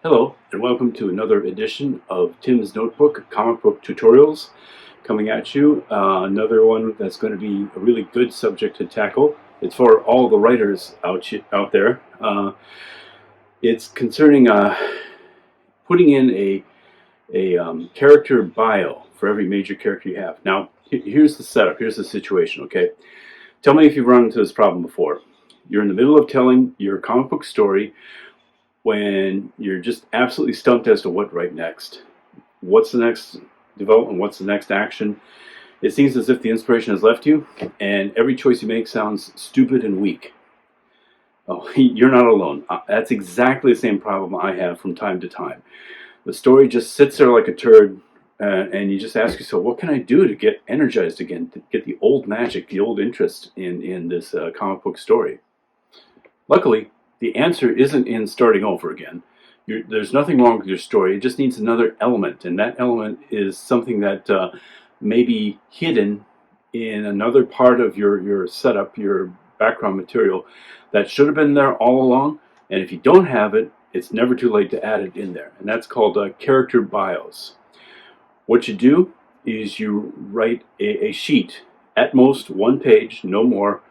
Hello, and welcome to another edition of Tim's Notebook Comic Book Tutorials coming at you. Another one that's going to be a really good subject to tackle. It's for all the writers out there. It's concerning putting in a character bio for every major character you have. Now, here's the setup. Here's the situation, okay? Tell me if you've run into this problem before. You're in the middle of telling your comic book story when you're just absolutely stumped as to what to write next. What's the next development? What's the next action? It seems as if the inspiration has left you, and every choice you make sounds stupid and weak. Oh, you're not alone. That's exactly the same problem I have from time to time. The story just sits there like a turd, and you just ask yourself, what can I do to get energized again, to get the old magic, the old interest in this comic book story? Luckily, the answer isn't in starting over again. There's nothing wrong with your story. It just needs another element, and that element is something that may be hidden in another part of your setup, your background material, that should have been there all along. And if you don't have it, it's never too late to add it in there. And that's called character bios. What you do is you write a sheet, at most one page, no more,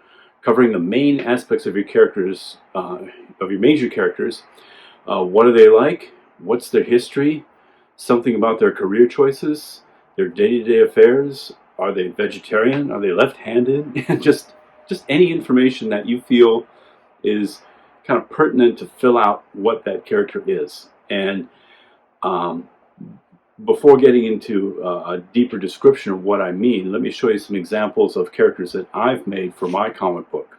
covering the main aspects of your characters, of your major characters. What are they like? What's their history? Something about their career choices, their day-to-day affairs. Are they vegetarian? Are they left-handed? just any information that you feel is kind of pertinent to fill out what that character is. And before getting into a deeper description of what I mean, let me show you some examples of characters that I've made for my comic book.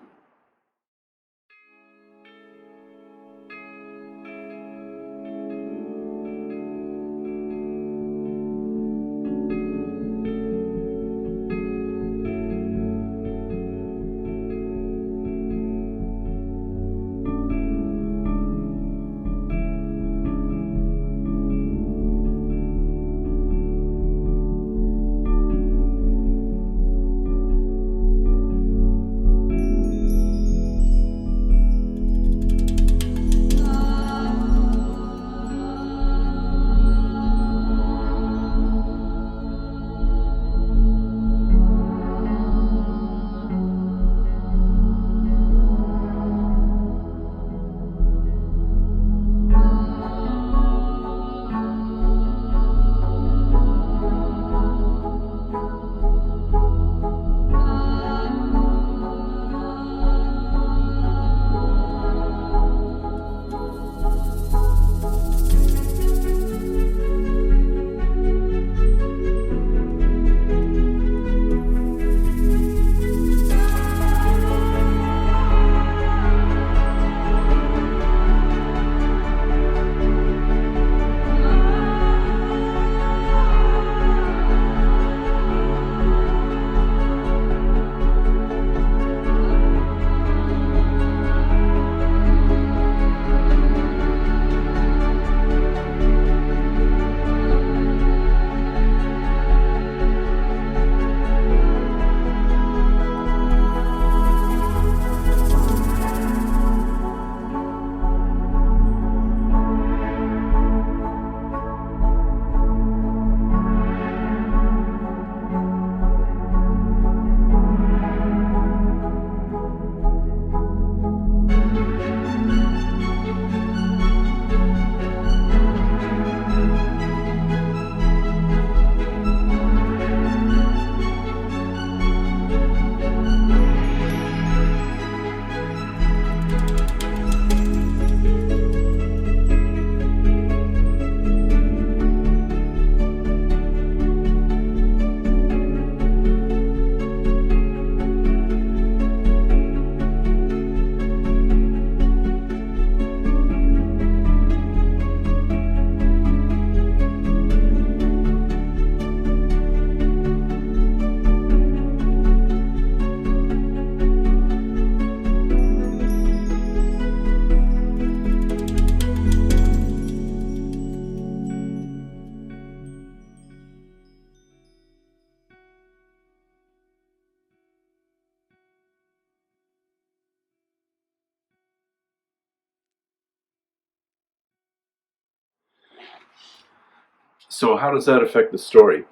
So how does that affect the story?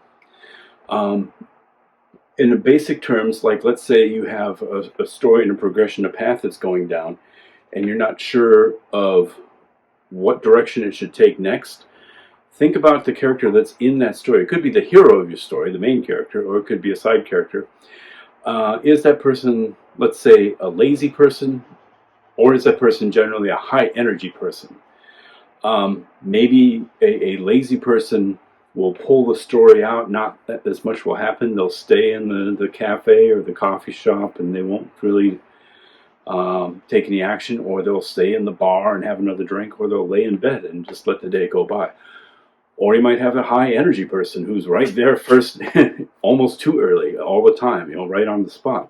In the basic terms, like let's say you have a story and a progression, a path that's going down, and you're not sure of what direction it should take next, think about the character that's in that story. It could be the hero of your story, the main character, or it could be a side character. Is that person, let's say, a lazy person, or is that person generally a high energy person? Maybe a lazy person will pull the story out, not that as much will happen. They'll stay in the cafe or the coffee shop and they won't really take any action, or they'll stay in the bar and have another drink, or they'll lay in bed and just let the day go by. Or you might have a high energy person who's right there first, almost too early, all the time, right on the spot.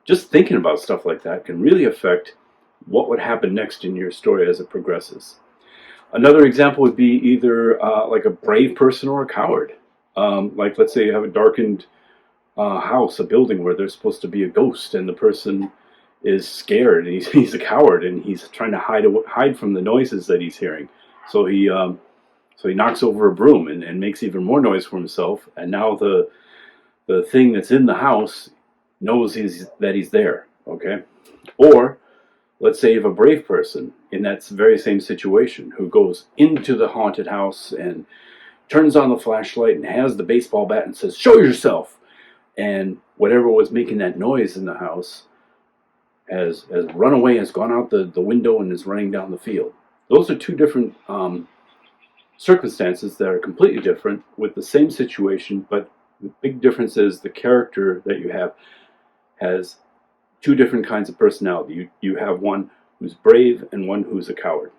Just thinking about stuff like that can really affect what would happen next in your story as it progresses. Another example would be either like a brave person or a coward. Like let's say you have a darkened house, a building where there's supposed to be a ghost, and the person is scared, and he's a coward, and he's trying to hide from the noises that he's hearing. So he knocks over a broom and makes even more noise for himself, and now the thing that's in the house knows that he's there. Okay, or let's say you have a brave person in that very same situation who goes into the haunted house and turns on the flashlight and has the baseball bat and says, "Show yourself!" And whatever was making that noise in the house has run away, has gone out the window and is running down the field. Those are two different circumstances that are completely different with the same situation, but the big difference is the character that you have has two different kinds of personality. You have one who's brave and one who's a coward.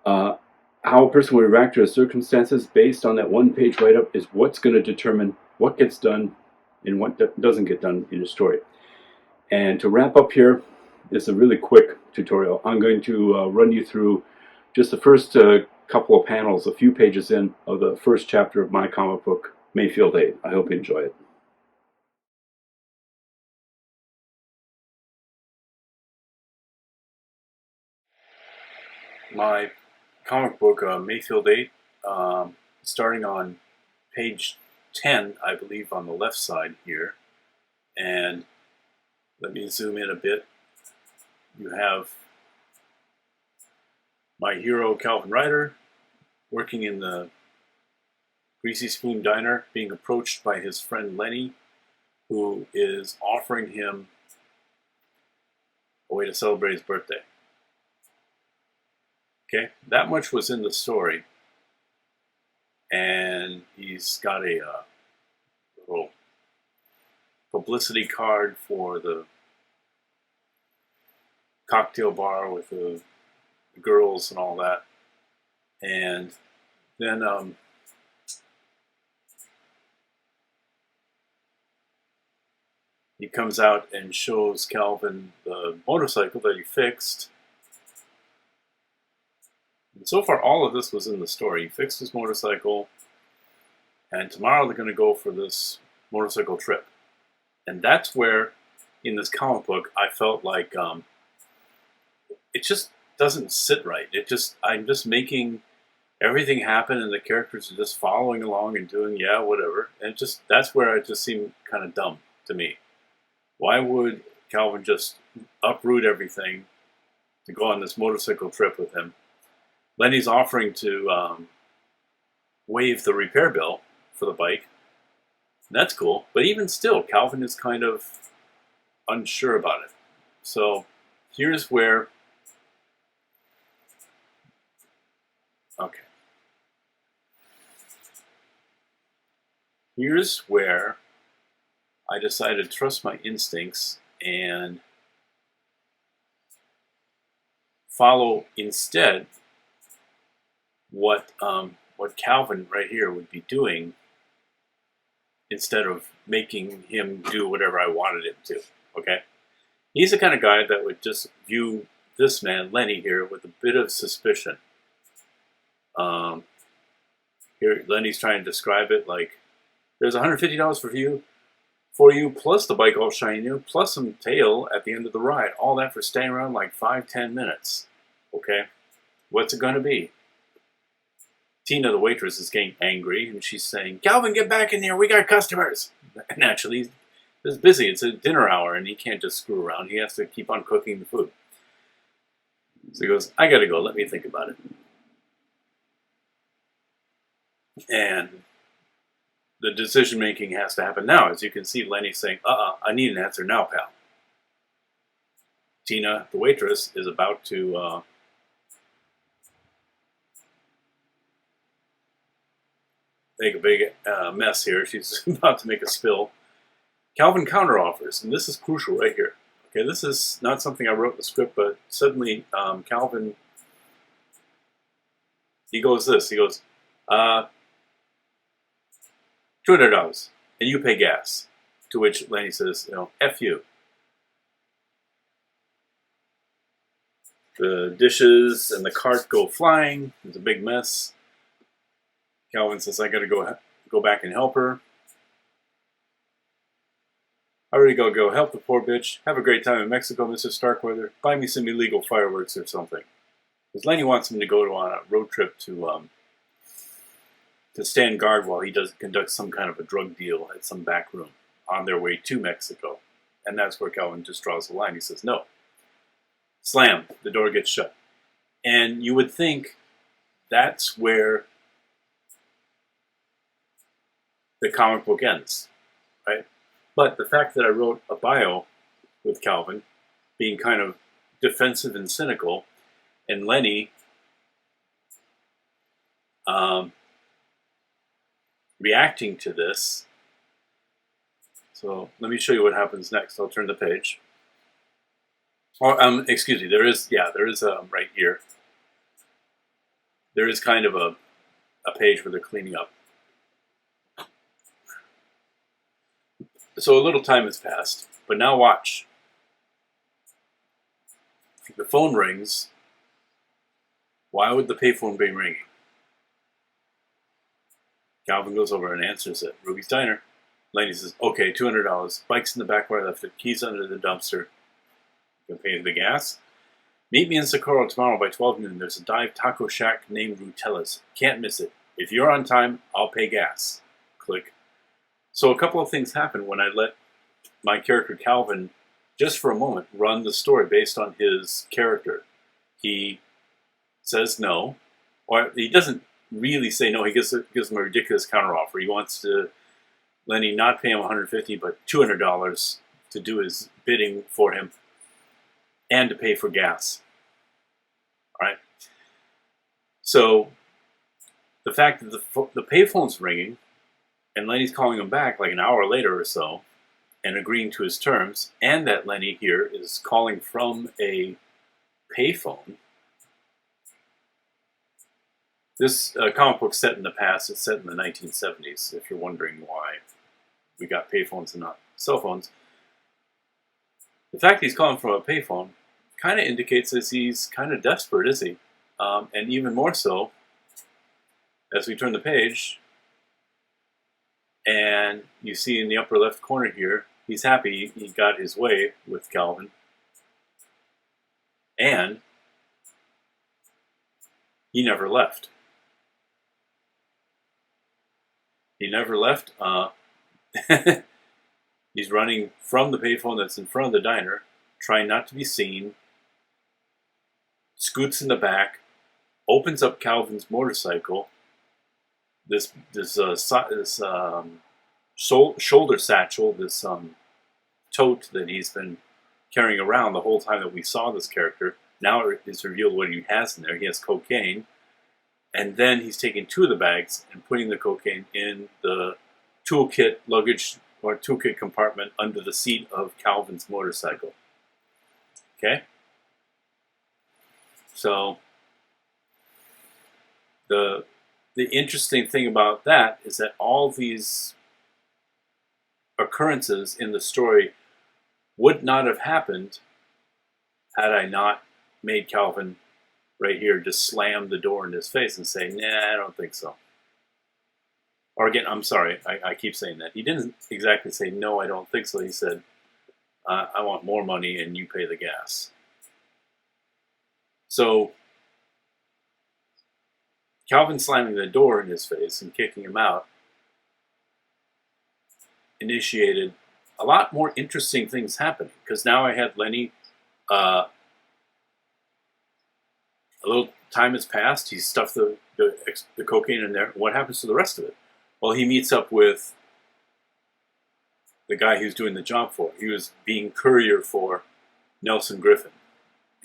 How a person will react to circumstances based on that one-page write-up is what's going to determine what gets done and what doesn't get done in a story. And to wrap up here, it's a really quick tutorial. I'm going to run you through just the first couple of panels, a few pages in, of the first chapter of my comic book, Mayfield 8. I hope you enjoy it. My comic book, Mayfield 8, starting on page 10, I believe, on the left side here. And let me zoom in a bit. You have my hero, Calvin Ryder, working in the Greasy Spoon Diner, being approached by his friend Lenny, who is offering him a way to celebrate his birthday. Okay, that much was in the story. And he's got a little publicity card for the cocktail bar with the girls and all that. And then he comes out and shows Calvin the motorcycle that he fixed. And so far, all of this was in the story. He fixed his motorcycle, and tomorrow they're going to go for this motorcycle trip. And that's where, in this comic book, I felt like it just doesn't sit right. I'm just making everything happen, and the characters are just following along and doing, yeah, whatever. And that's where it just seemed kind of dumb to me. Why would Calvin just uproot everything to go on this motorcycle trip with him? Lenny's offering to waive the repair bill for the bike. And that's cool. But even still, Calvin is kind of unsure about it. So here's where... Okay. Here's where I decided to trust my instincts and follow instead what Calvin right here would be doing, instead of making him do whatever I wanted him to. Okay, he's the kind of guy that would just view this man Lenny here with a bit of suspicion. Here Lenny's trying to describe it like, there's $150 for you, plus the bike all shiny new, plus some tail at the end of the ride. All that for staying around like 5-10 minutes. Okay, what's it gonna be? Tina, the waitress, is getting angry, and she's saying, "Calvin, get back in there. We got customers." And actually, he's busy. It's a dinner hour, and he can't just screw around. He has to keep on cooking the food. So he goes, "I got to go. Let me think about it." And the decision making has to happen now. As you can see, Lenny's saying, I need an answer now, pal." Tina, the waitress, is about to make a big mess here. She's about to make a spill. Calvin counteroffers, and this is crucial right here. Okay, this is not something I wrote in the script, but suddenly Calvin, he goes, $200, and you pay gas. To which Lenny says, F you. The dishes and the cart go flying. There's a big mess. Calvin says, "I gotta go back and help her." "I already gotta go help the poor bitch. Have a great time in Mexico, Mr. Starkweather. Buy me some illegal fireworks or something." Because Lenny wants him to go on a road trip to stand guard while he conducts some kind of a drug deal at some back room on their way to Mexico. And that's where Calvin just draws the line. He says, "No." Slam. The door gets shut. And you would think that's where the comic book ends, right? But the fact that I wrote a bio with Calvin being kind of defensive and cynical, and Lenny reacting to this. So let me show you what happens next. I'll turn the page. Or, excuse me, there is right here. There is kind of a page where they're cleaning up. So a little time has passed, but now watch. The phone rings. Why would the payphone be ringing? Calvin goes over and answers it. "Ruby's Diner." Lenny says, "Okay, $200. Bike's in the back where I left it. Keys under the dumpster. You can pay the gas. Meet me in Socorro tomorrow by 12 noon. There's a dive taco shack named Rutella's. Can't miss it. If you're on time, I'll pay gas." Click. So a couple of things happen when I let my character Calvin, just for a moment, run the story based on his character. He says no, or he doesn't really say no. He gives him a ridiculous counteroffer. He wants to Lenny not pay him $150, but $200 to do his bidding for him, and to pay for gas. All right. So the fact that the payphone's ringing, and Lenny's calling him back like an hour later or so, and agreeing to his terms, and that Lenny here is calling from a payphone. This comic book set in the past. It's set in the 1970s, if you're wondering why we got payphones and not cell phones. The fact he's calling from a payphone kind of indicates that he's kind of desperate, is he? And even more so, as we turn the page, and you see in the upper left corner here, he's happy he got his way with Calvin. And he never left. He never left. He's running from the payphone that's in front of the diner, trying not to be seen, scoots in the back, opens up Calvin's motorcycle, this shoulder satchel, this tote that he's been carrying around the whole time that we saw this character. Now it's revealed what he has in there. He has cocaine, and then he's taking two of the bags and putting the cocaine in the toolkit luggage or toolkit compartment under the seat of Calvin's motorcycle. Okay? So the interesting thing about that is that all these occurrences in the story would not have happened had I not made Calvin right here just slam the door in his face and say, "Nah, I don't think so." Or again, I'm sorry, I keep saying that. He didn't exactly say, "No, I don't think so." He said, "I want more money and you pay the gas." So Calvin slamming the door in his face and kicking him out initiated a lot more interesting things happening, because now I had Lenny, a little time has passed, he's stuffed the cocaine in there. What happens to the rest of it? Well, he meets up with the guy who's doing the job for. He was being courier for Nelson Griffin.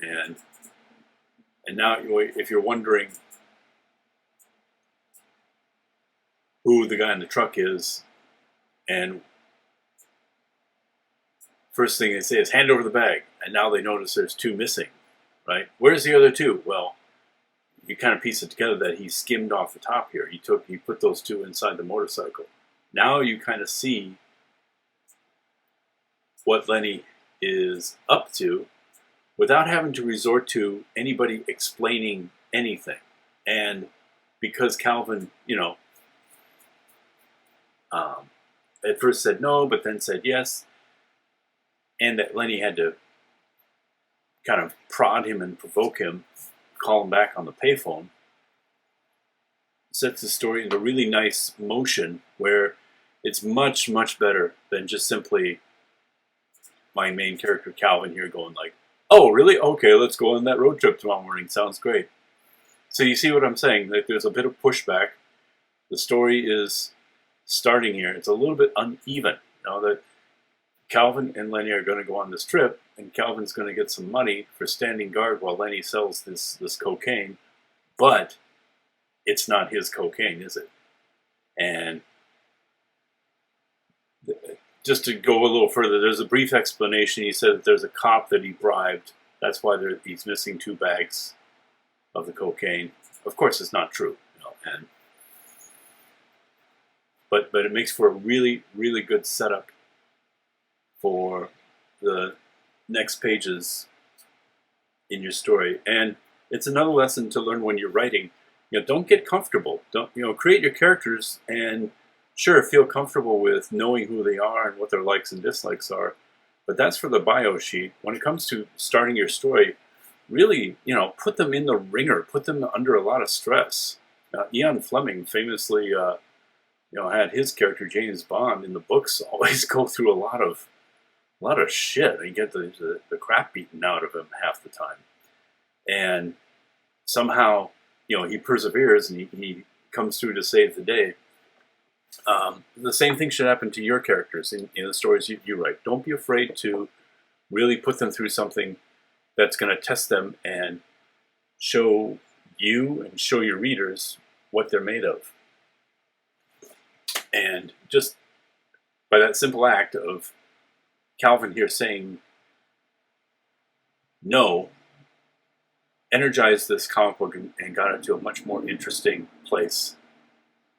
And now, if you're wondering who the guy in the truck is, and first thing they say is, hand over the bag. And now they notice there's two missing, right? Where's the other two? Well, you kind of piece it together that he skimmed off the top here. He put those two inside the motorcycle. Now you kind of see what Lenny is up to without having to resort to anybody explaining anything. And because Calvin, at first said no, but then said yes, and that Lenny had to kind of prod him and provoke him, call him back on the payphone, sets the story into really nice motion where it's much, much better than just simply my main character Calvin here going like, oh, really? Okay, let's go on that road trip tomorrow morning. Sounds great. So you see what I'm saying? That there's a bit of pushback. The story is starting here. It's a little bit uneven. That Calvin and Lenny are going to go on this trip, and Calvin's going to get some money for standing guard while Lenny sells this cocaine, but it's not his cocaine, is it? And just to go a little further, there's a brief explanation. He said that there's a cop that he bribed. That's why he's missing 2 bags of the cocaine. Of course, it's not true. But it makes for a really, really good setup for the next pages in your story. And it's another lesson to learn when you're writing. Don't get comfortable. Don't create your characters, and sure, feel comfortable with knowing who they are and what their likes and dislikes are. But that's for the bio sheet. When it comes to starting your story, really, put them in the ringer. Put them under a lot of stress. Ian Fleming famously, had his character James Bond in the books always go through a lot of shit. You get the crap beaten out of him half the time, and somehow he perseveres and he comes through to save the day. The same thing should happen to your characters in the stories you write. Don't be afraid to really put them through something that's going to test them and show you and show your readers what they're made of. And just by that simple act of Calvin here saying no, energized this comic book and got it to a much more interesting place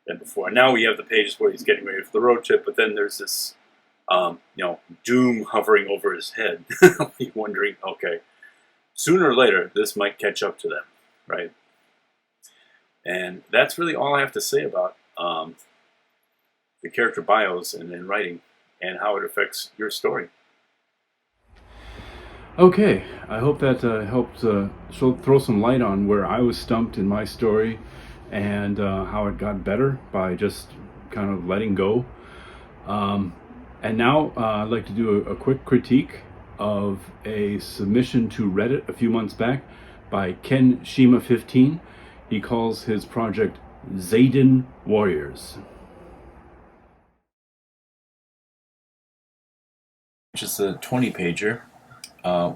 than before. And now we have the pages where he's getting ready for the road trip, but then there's this, doom hovering over his head. You're wondering, okay, sooner or later, this might catch up to them, right? And that's really all I have to say about the character bios and writing and how it affects your story. Okay, I hope that helped throw some light on where I was stumped in my story and how it got better by just kind of letting go. And now I'd like to do a quick critique of a submission to Reddit a few months back by Ken Shima15. He calls his project Zayden Warriors, which is a 20-pager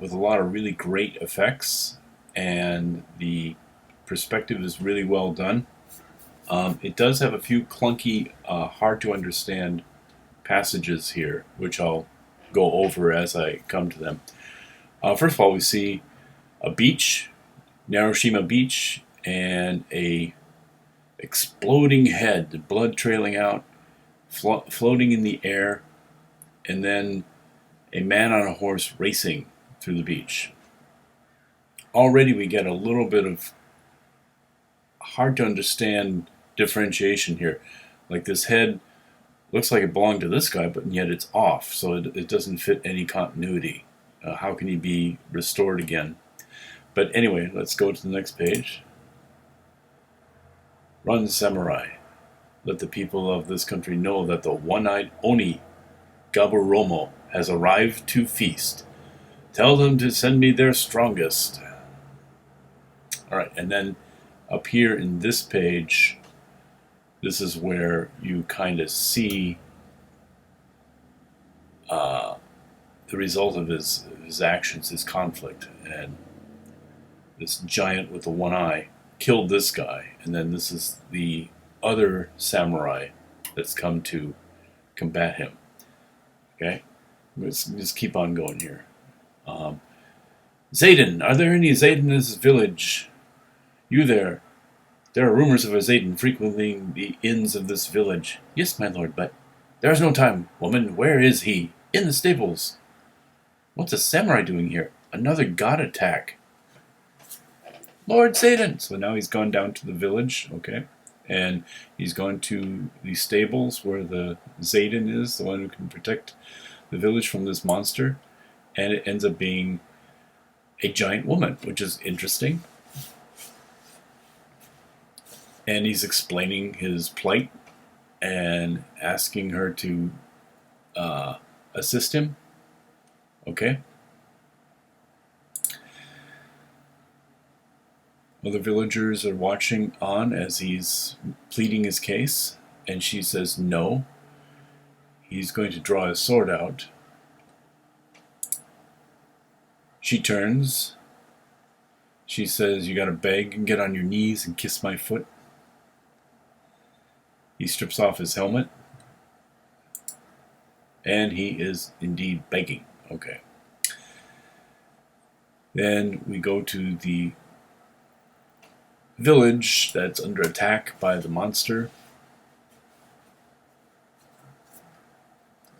with a lot of really great effects, and the perspective is really well done. It does have a few clunky, hard to understand passages here, which I'll go over as I come to them. First of all, we see a beach, Narushima Beach, and a exploding head, blood trailing out, floating in the air, and then a man on a horse racing through the beach. Already we get a little bit of hard to understand differentiation here. Like, this head looks like it belonged to this guy, but yet it's off, so it doesn't fit any continuity. How can he be restored again? But anyway, let's go to the next page. Run, samurai. Let the people of this country know that the one-eyed Oni Gaburomo has arrived to feast. Tell them to send me their strongest. All right, and then up here in this page, this is where you kind of see the result of his actions, his conflict. And this giant with the one eye killed this guy, and then this is the other samurai that's come to combat him. Okay, let's just keep on going here. Zayden, are there any Zayden in this village? You there? There are rumors of a Zayden frequenting the inns of this village. Yes, my lord, but there is no time. Woman, where is he? In the stables. What's a samurai doing here? Another god attack. Lord Zayden. So now he's gone down to the village, okay? And he's gone to the stables where the Zayden is, the one who can protect the village from this monster. And it ends up being a giant woman, which is interesting. And he's explaining his plight and asking her to assist him. Okay? Other villagers are watching on as he's pleading his case, and she says no. He's going to draw his sword out. She turns. She says, you gotta beg and get on your knees and kiss my foot. He strips off his helmet. And he is indeed begging. Okay. Then we go to the village that's under attack by the monster.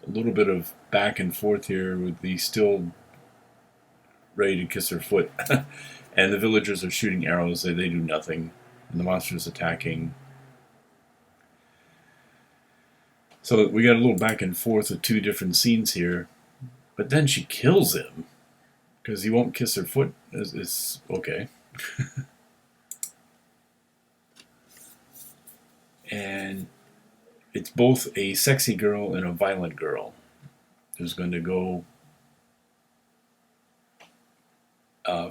A little bit of back and forth here with the still ready to kiss her foot. And the villagers are shooting arrows. They do nothing. And the monster's attacking. So we got a little back and forth of two different scenes here. But then she kills him. Because he won't kiss her foot. It's okay. And it's both a sexy girl and a violent girl who's going to go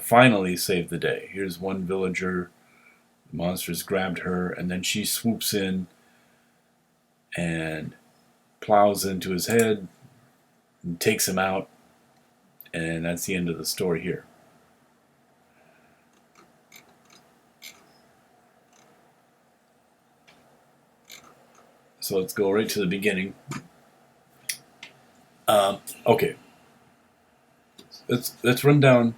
finally save the day. Here's one villager. The monsters grabbed her, and then she swoops in and plows into his head and takes him out. And that's the end of the story here. So let's go right to the beginning. Okay. Let's run down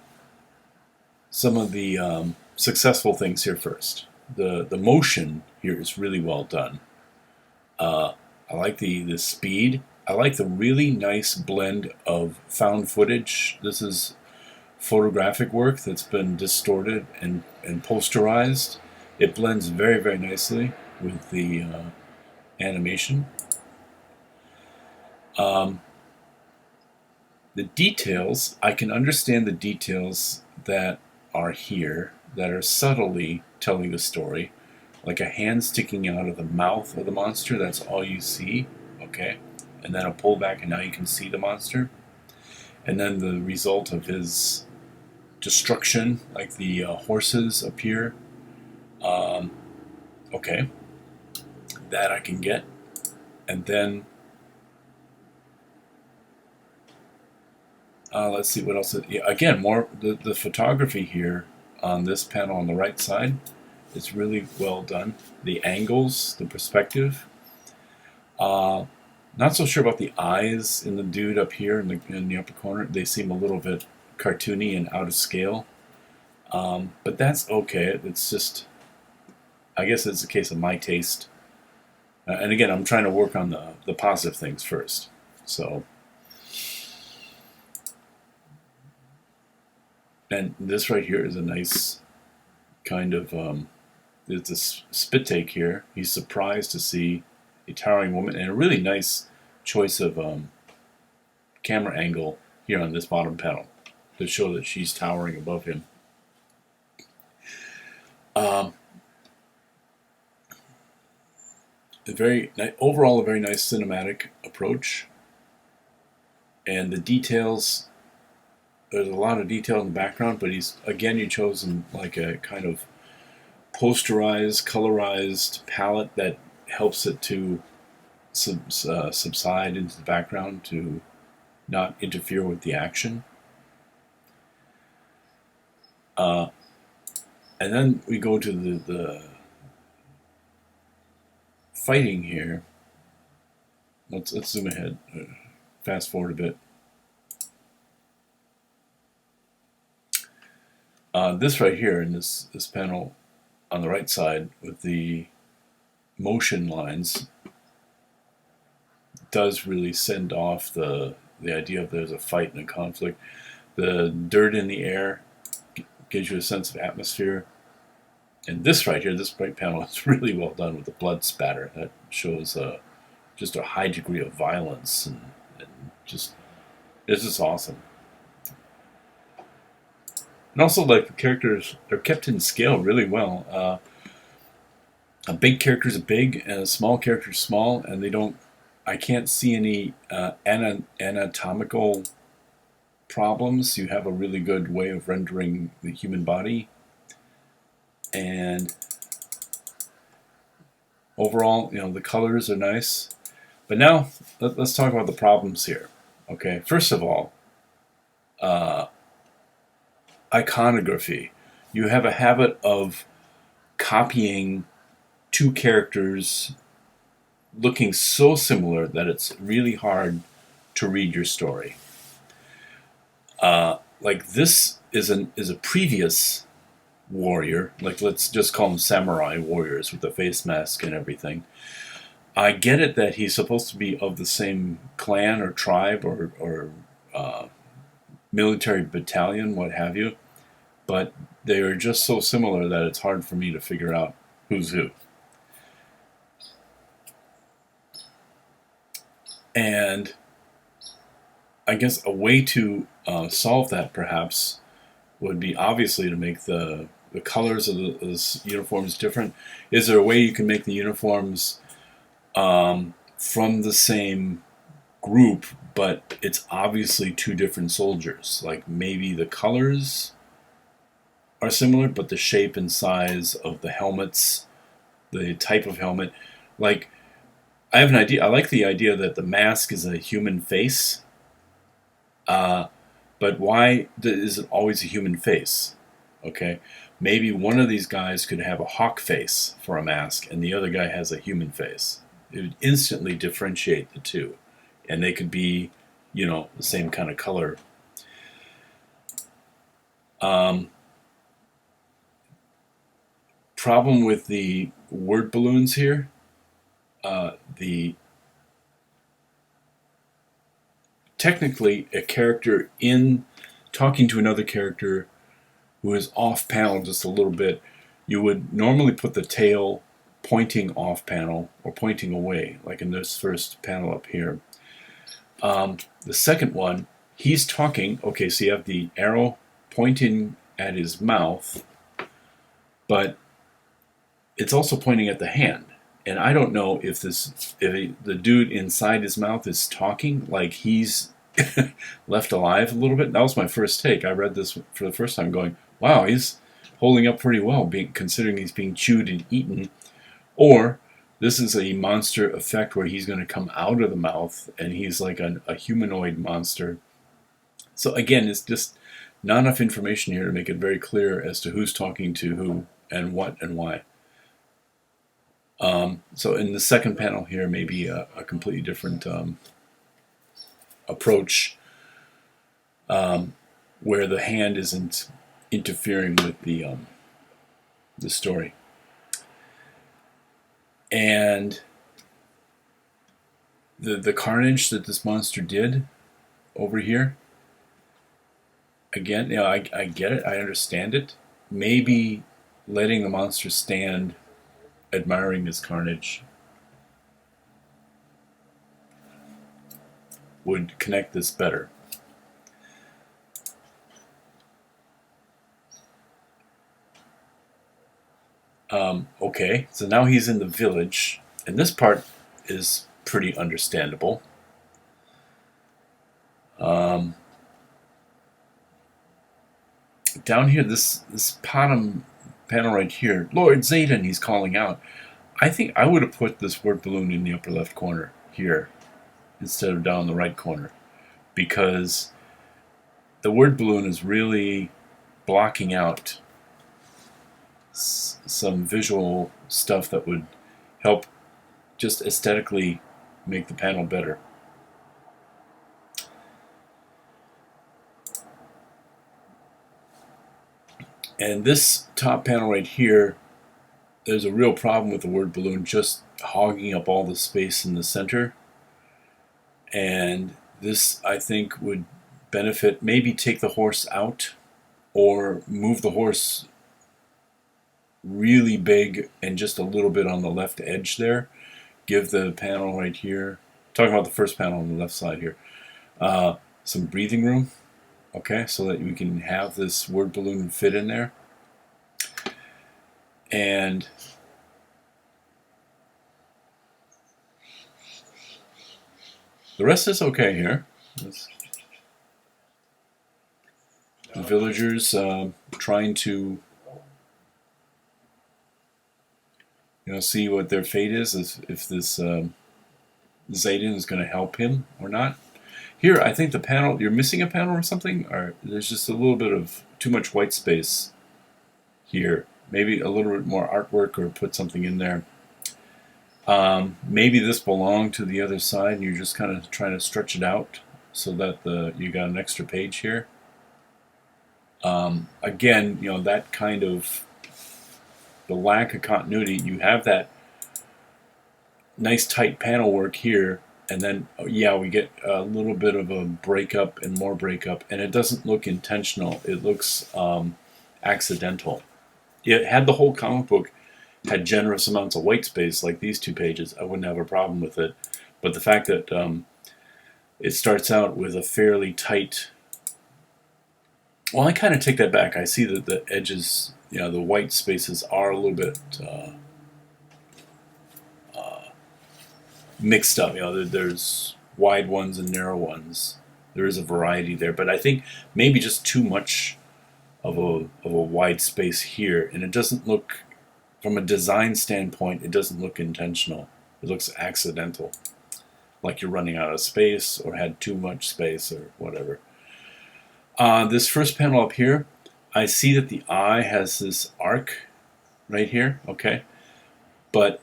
some of the successful things here first. The motion here is really well done. I like the speed. I like the really nice blend of found footage. This is photographic work that's been distorted and posterized. It blends very, very nicely with the animation. The details, I can understand the details that are here that are subtly telling the story. Like a hand sticking out of the mouth of the monster, that's all you see, okay? And then a pullback, and now you can see the monster. And then the result of his destruction, like the horses appear. Okay, that I can get. And then, let's see what else. Yeah, again, more the photography here on this panel on the right side. It's really well done. The angles, the perspective. Not so sure about the eyes in the dude up here in the upper corner. They seem a little bit cartoony and out of scale. But that's okay. It's just, I guess it's a case of my taste. And again, I'm trying to work on the positive things first. So, and this right here is a nice kind of, there's this spit take here. He's surprised to see a towering woman, and a really nice choice of camera angle here on this bottom panel to show that she's towering above him. overall a very nice cinematic approach, and the details. There's a lot of detail in the background, but you chosen like a kind of posterized, colorized palette that helps it to subside into the background to not interfere with the action. And then we go to the fighting here. Let's zoom ahead, fast forward a bit. This right here in this panel on the right side with the motion lines does really send off the idea of there's a fight and a conflict. The dirt in the air gives you a sense of atmosphere. And this right here, this right panel, is really well done with the blood spatter. That shows just a high degree of violence and just it's just awesome. And also, like, the characters are kept in scale really well. A big character is big, and a small character is small, and they don't. I can't see any anatomical problems. You have a really good way of rendering the human body, and overall, the colors are nice. But now, let's talk about the problems here. Okay, first of all, iconography. You have a habit of copying two characters looking so similar that it's really hard to read your story. Like this is a previous warrior. Like, let's just call them samurai warriors with the face mask and everything. I get it that he's supposed to be of the same clan or tribe or military battalion, what have you, but they are just so similar that it's hard for me to figure out who's who. And I guess a way to solve that perhaps would be obviously to make the colors of the uniforms different. Is there a way you can make the uniforms from the same group, but it's obviously two different soldiers? Like maybe the colors are similar, but the shape and size of the helmets, the type of helmet. Like, I have an idea. I like the idea that the mask is a human face. But why is it always a human face? Okay, maybe one of these guys could have a hawk face for a mask, and the other guy has a human face. It would instantly differentiate the two, and they could be, the same kind of color. Problem with the word balloons here. Technically, a character in talking to another character who is off panel just a little bit, you would normally put the tail pointing off panel or pointing away, like in this first panel up here. The second one, he's talking. Okay, so you have the arrow pointing at his mouth, but it's also pointing at the hand. And I don't know if the dude inside his mouth is talking like he's left alive a little bit. That was my first take. I read this for the first time going, wow, he's holding up pretty well, considering he's being chewed and eaten. Or this is a monster effect where he's going to come out of the mouth and he's like a humanoid monster. So again, it's just not enough information here to make it very clear as to who's talking to who and what and why. So in the second panel here, maybe a completely different approach where the hand isn't interfering with the story. And the carnage that this monster did over here, again, I get it, I understand it. Maybe letting the monster stand, admiring his carnage, would connect this better. Okay, so now he's in the village. And this part is pretty understandable. Down here, this bottom panel right here, Lord Zayden, he's calling out. I think I would have put this word balloon in the upper left corner here instead of down in the right corner, because the word balloon is really blocking out some visual stuff that would help just aesthetically make the panel better. And this top panel right here, there's a real problem with the word balloon just hogging up all the space in the center. And this, I think, would benefit, maybe take the horse out or move the horse really big and just a little bit on the left edge there. Give the panel right here, talking about the first panel on the left side here, some breathing room, okay, so that we can have this word balloon fit in there. And the rest is okay here. The villagers trying to see what their fate is, if this Zayden is going to help him or not. Here, I think the panel, you're missing a panel or something, or there's just a little bit of too much white space here. Maybe a little bit more artwork, or put something in there. Maybe this belonged to the other side and you're just kind of trying to stretch it out so that you got an extra page here. Again, that kind of the lack of continuity. You have that nice tight panel work here, and then we get a little bit of a breakup and more breakup, and it doesn't look intentional. It looks accidental. Had the whole comic book had generous amounts of white space like these two pages, I wouldn't have a problem with it. But the fact that it starts out with a fairly tight, well, I kind of take that back. I see that the edges, the white spaces are a little bit mixed up. There's wide ones and narrow ones. There is a variety there, but I think maybe just too much of a wide space here, and it doesn't look, from a design standpoint, it doesn't look intentional. It looks accidental, like you're running out of space or had too much space or whatever. This first panel up here, I see that the eye has this arc right here, okay? But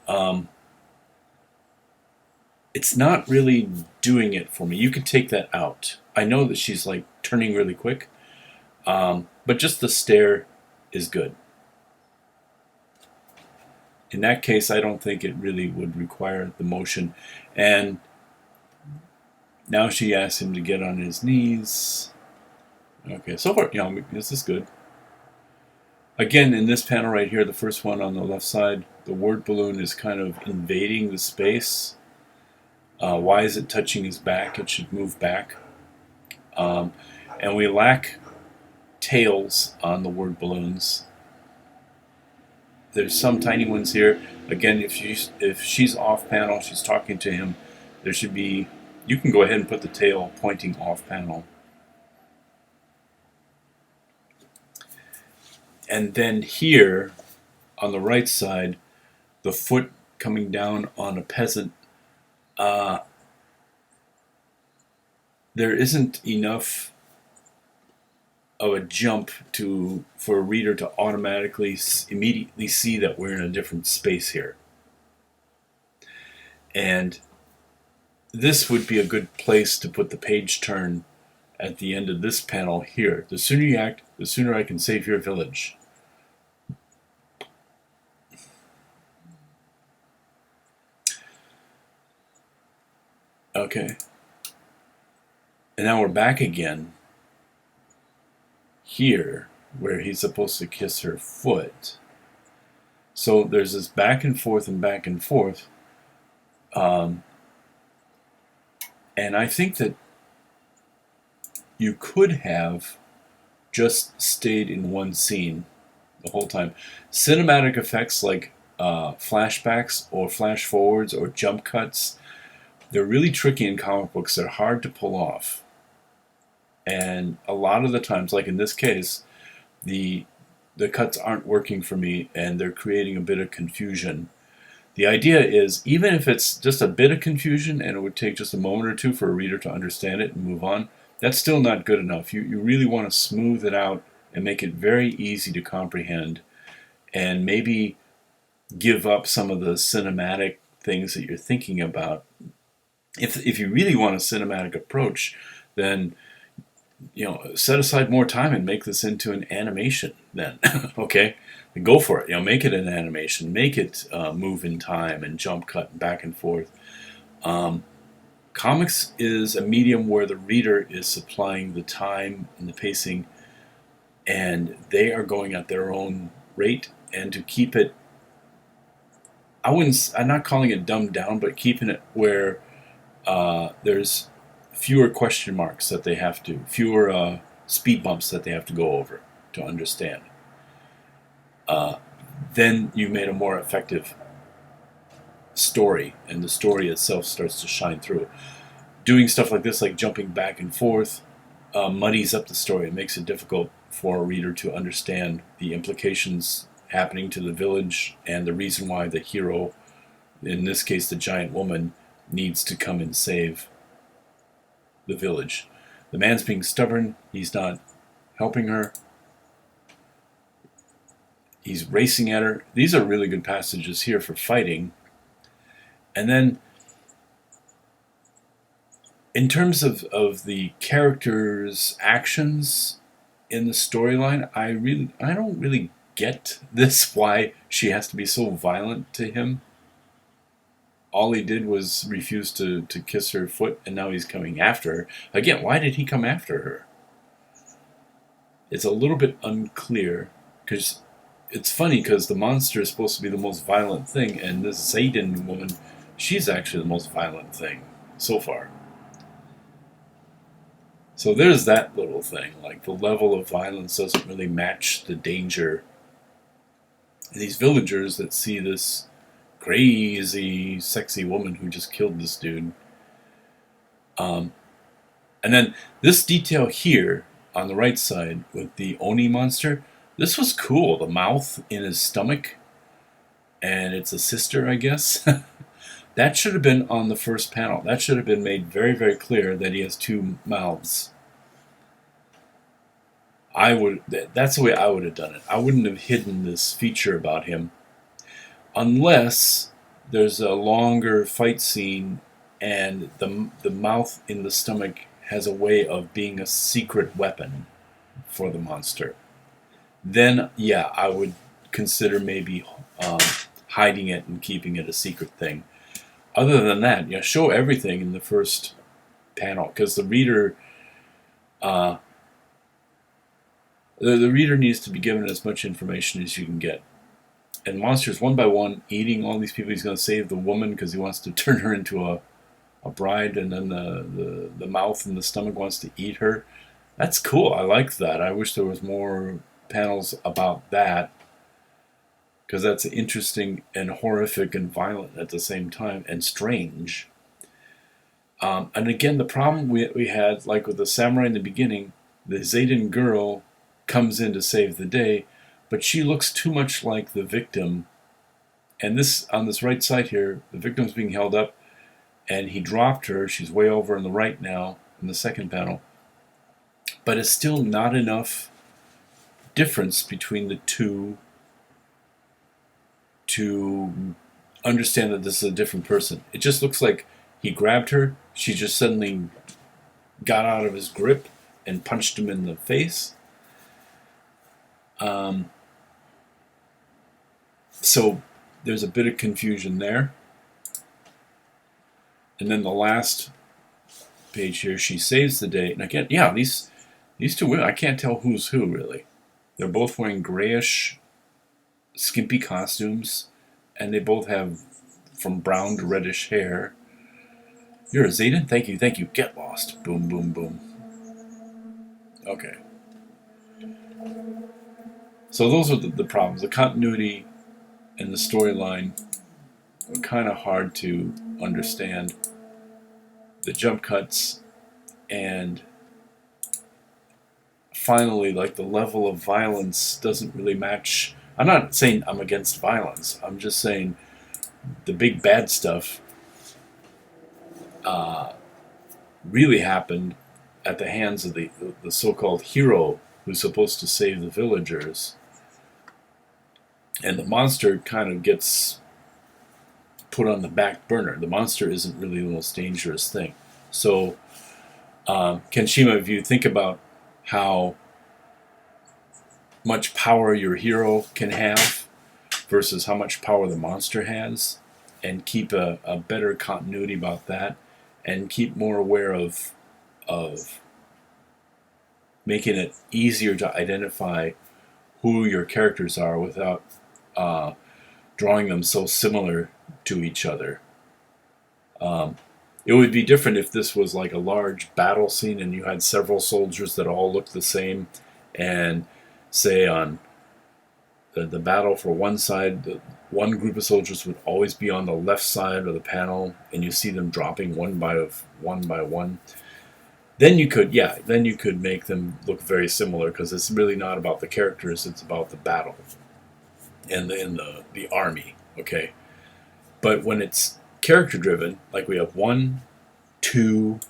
it's not really doing it for me. You could take that out. I know that she's like turning really quick, but just the stare is good. In that case, I don't think it really would require the motion. And now she asks him to get on his knees. Okay, so far, this is good. Again, in this panel right here, the first one on the left side, the word balloon is kind of invading the space. Why is it touching his back? It should move back. And we lack tails on the word balloons. There's some tiny ones here. Again, if she's off panel, she's talking to him, there should be, you can go ahead and put the tail pointing off panel. And then here, on the right side, the foot coming down on a peasant, there isn't enough of a jump for a reader to automatically immediately see that we're in a different space here. And this would be a good place to put the page turn at the end of this panel here. The sooner you act, the sooner I can save your village. Okay. And now we're back again here where he's supposed to kiss her foot. So there's this back and forth and back and forth. And I think that you could have just stayed in one scene the whole time. Cinematic effects like flashbacks or flash forwards or jump cuts. They're really tricky in comic books. They're hard to pull off. And a lot of the times, like in this case, the cuts aren't working for me and they're creating a bit of confusion. The idea is, even if it's just a bit of confusion and it would take just a moment or two for a reader to understand it and move on, that's still not good enough. You really want to smooth it out and make it very easy to comprehend, and maybe give up some of the cinematic things that you're thinking about. If you really want a cinematic approach, then set aside more time and make this into an animation then. Okay, and go for it. Make it an animation, make it move in time and jump cut back and forth. Comics is a medium where the reader is supplying the time and the pacing, and they are going at their own rate. And to keep it, I'm not calling it dumbed down, but keeping it where there's fewer question marks that they have to, fewer speed bumps that they have to go over to understand. Then you made a more effective story, and the story itself starts to shine through. Doing stuff like this, like jumping back and forth, muddies up the story. It makes it difficult for a reader to understand the implications happening to the village and the reason why the hero, in this case the giant woman, needs to come and save the village. The man's being stubborn. He's not helping her. He's racing at her. These are really good passages here for fighting. And then, in terms of the characters' actions in the storyline, I don't really get this, why she has to be so violent to him. All he did was refuse to kiss her foot, and now he's coming after her. Again, why did he come after her? It's a little bit unclear, because it's funny, because the monster is supposed to be the most violent thing, and this Zayden woman, she's actually the most violent thing so far. So there's that little thing, like the level of violence doesn't really match the danger. These villagers that see this crazy, sexy woman who just killed this dude. And then this detail here on the right side with the Oni monster, this was cool. The mouth in his stomach, and it's a sister, I guess. That should have been on the first panel. That should have been made very, very clear that he has two mouths. That's the way I would have done it. I wouldn't have hidden this feature about him, unless there's a longer fight scene and the mouth in the stomach has a way of being a secret weapon for the monster. Then, yeah, I would consider maybe hiding it and keeping it a secret thing. Other than that, show everything in the first panel, because the reader needs to be given as much information as you can get. And monsters, one by one, eating all these people. He's going to save the woman because he wants to turn her into a bride, and then the mouth and the stomach wants to eat her. That's cool. I like that. I wish there was more panels about that, because that's interesting and horrific and violent at the same time, and strange. And again, the problem we had, like with the samurai in the beginning, the Zayden girl comes in to save the day, but she looks too much like the victim. And this, on this right side here, the victim's being held up, and he dropped her. She's way over on the right now in the second panel. But it's still not enough difference between the two to understand that this is a different person. It just looks like he grabbed her, she just suddenly got out of his grip and punched him in the face. So there's a bit of confusion there. And then the last page here, she saves the day. And again, yeah, these two women, I can't tell who's who, really. They're both wearing grayish, skimpy costumes, and they both have from brown to reddish hair. You're a Zayden? Thank you. Get lost. Boom, boom, boom. Okay. So those are the problems. The continuity and the storyline were kind of hard to understand. The jump cuts, and finally, like, the level of violence doesn't really match. I'm not saying I'm against violence. I'm just saying the big bad stuff really happened at the hands of the so-called hero who's supposed to save the villagers. And the monster kind of gets put on the back burner. The monster isn't really the most dangerous thing. So, Kenshima, if you think about how much power your hero can have versus how much power the monster has, and keep a better continuity about that, and keep more aware of making it easier to identify who your characters are without drawing them so similar to each other. It would be different if this was like a large battle scene and you had several soldiers that all looked the same, and say on the battle for one side, one group of soldiers would always be on the left side of the panel, and you see them dropping one by one. Then you could make them look very similar, because it's really not about the characters; it's about the battle and the army. Okay, but when it's character driven, like we have 1, 2,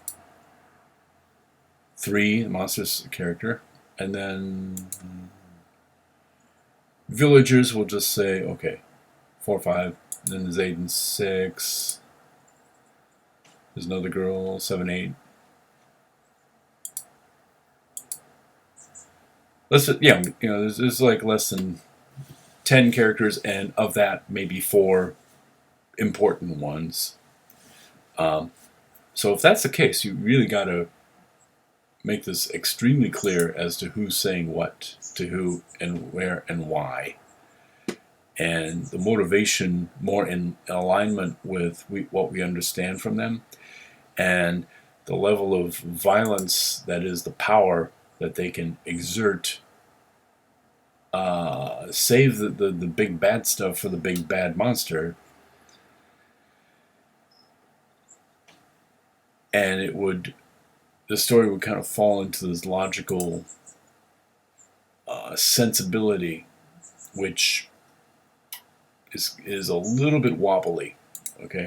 3, the monster's character, and then villagers will just say, okay, 4, 5, then there's 8 and 6, there's another girl, 7, 8. There's like less than 10 characters, and of that, maybe 4 important ones. So if that's the case, you really got to make this extremely clear as to who's saying what to who and where and why, and the motivation more in alignment with what we understand from them, and the level of violence that is the power that they can exert. Save the big bad stuff for the big bad monster, and the story would kind of fall into this logical sensibility, which is a little bit wobbly. Okay,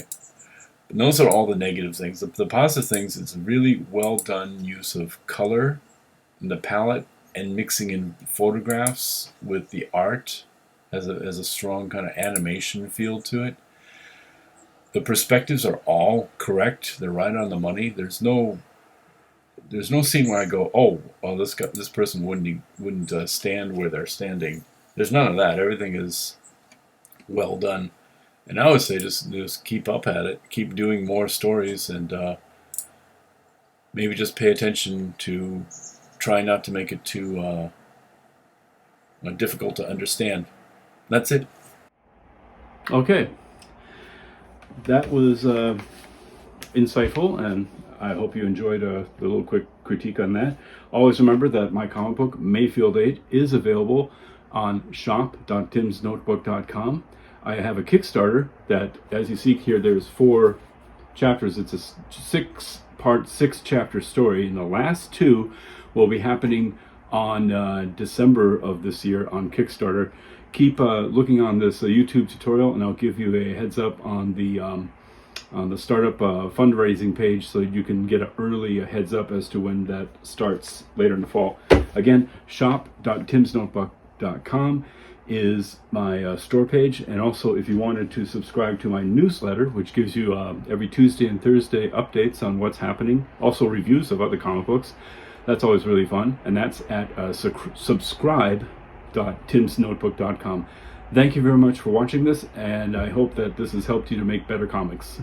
but those are all the negative things. The positive things, it's a really well done use of color in the palette, and mixing in photographs with the art has a strong kind of animation feel to it. The perspectives are all correct; they're right on the money. There's no scene where I go, oh, this person wouldn't stand where they're standing. There's none of that. Everything is well done, and I would say just keep up at it, keep doing more stories, and maybe just pay attention to try not to make it too difficult to understand. That's it. Okay, that was insightful, and I hope you enjoyed the little quick critique on that. Always remember that my comic book, Mayfield 8, is available on shop.timsnotebook.com. I have a Kickstarter that, as you see here, there's 4 chapters. It's a 6-part, 6-chapter story, and the last 2 will be happening on December of this year on Kickstarter. Keep looking on this YouTube tutorial, and I'll give you a heads up on the startup fundraising page, so you can get an early heads up as to when that starts later in the fall. Again, shop.timsnotebook.com is my store page, and also if you wanted to subscribe to my newsletter, which gives you every Tuesday and Thursday updates on what's happening, also reviews of other comic books, that's always really fun, and that's at subscribe.timsnotebook.com. Thank you very much for watching this, and I hope that this has helped you to make better comics.